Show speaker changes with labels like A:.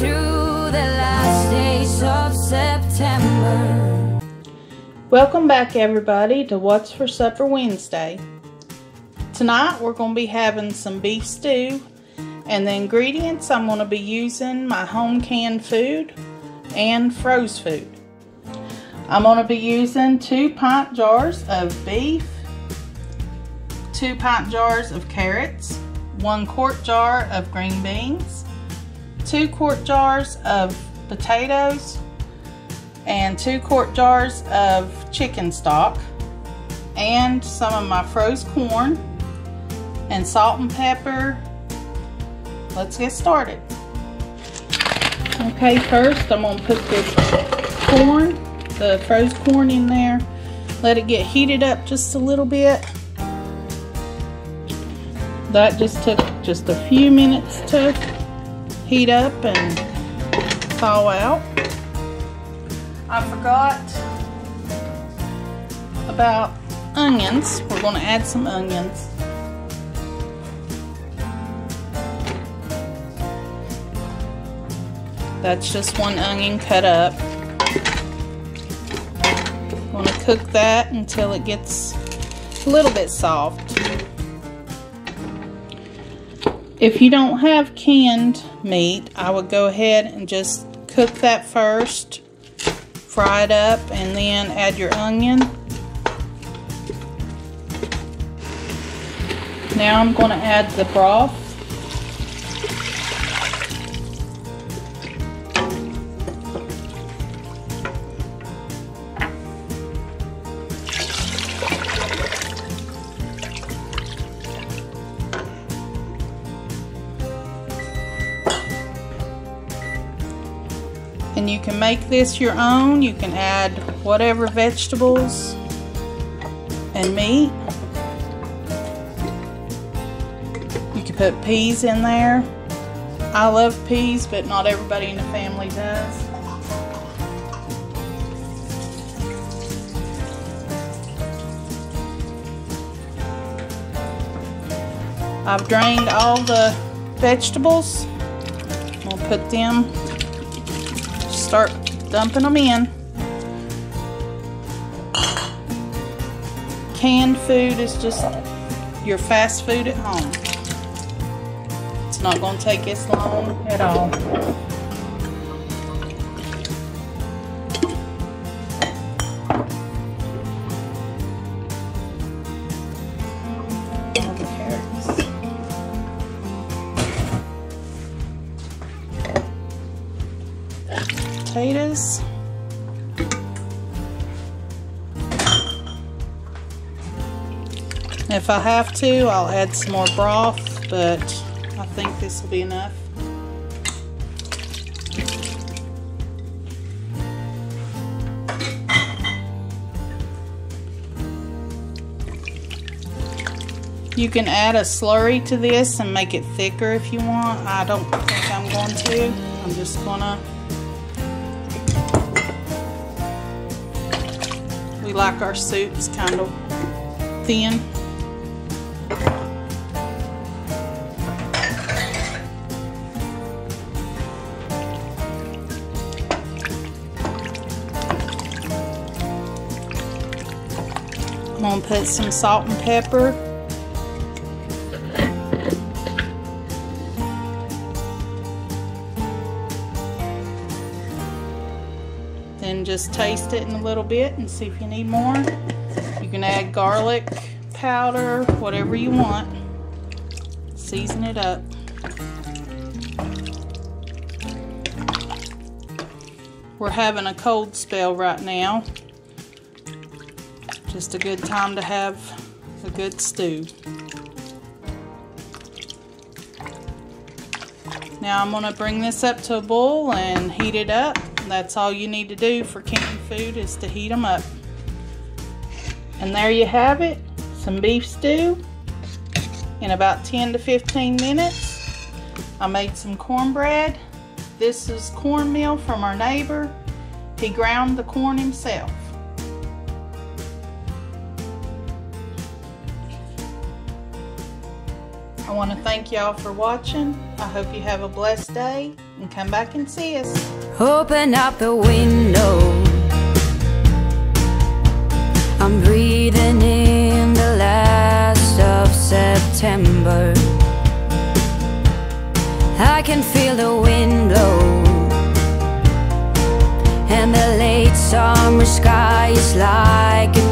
A: through the last days of September.
B: Welcome back everybody to What's for Supper Wednesday. Tonight we're going to be having some beef stew, and the ingredients I'm going to be using my home canned food and froze food. I'm going to be using 2 pint jars of beef, 2 pint jars of carrots, 1 quart jar of green beans, 2 quart jars of potatoes, and 2 quart jars of chicken stock, and some of my froze corn, and salt and pepper. Let's get started. Okay, first I'm going to put this corn, the froze corn, in there. Let it get heated up just a little bit. That just took just a few minutes to heat up and thaw out. I forgot about onions. We're going to add some onions. That's just 1 onion cut up. I'm going to cook that until it gets a little bit soft. If you don't have canned meat, I would go ahead and just cook that first, fry it up, and then add your onion. Now I'm going to add the broth. And you can make this your own. You can add whatever vegetables and meat. You can put peas in there. I love peas, but not everybody in the family does. I've drained all the vegetables. I'm gonna put them, start dumping them in. Canned food is just your fast food at home. It's not going to take as long at all. All the carrots. Potatoes. If I have to, I'll add some more broth, but I think this will be enough. You can add a slurry to this and make it thicker if you want. I don't think I'm going to. I'm just gonna. We like our soups kind of thin. I'm going to put some salt and pepper. Then just taste it in a little bit and see if you need more. You can add garlic powder, whatever you want. Season it up. We're having a cold spell right now. Just a good time to have a good stew. Now I'm going to bring this up to a boil and heat it up. That's all you need to do for canned food, is to heat them up. And there you have it, some beef stew in about 10 to 15 minutes. I made some cornbread. This is cornmeal from our neighbor. He ground the corn himself. I want to thank y'all for watching. I hope you have a blessed day and come back and see us.
A: Open up the window, I'm breathing in the last of September. I can feel the wind blow, and the late summer sky is like a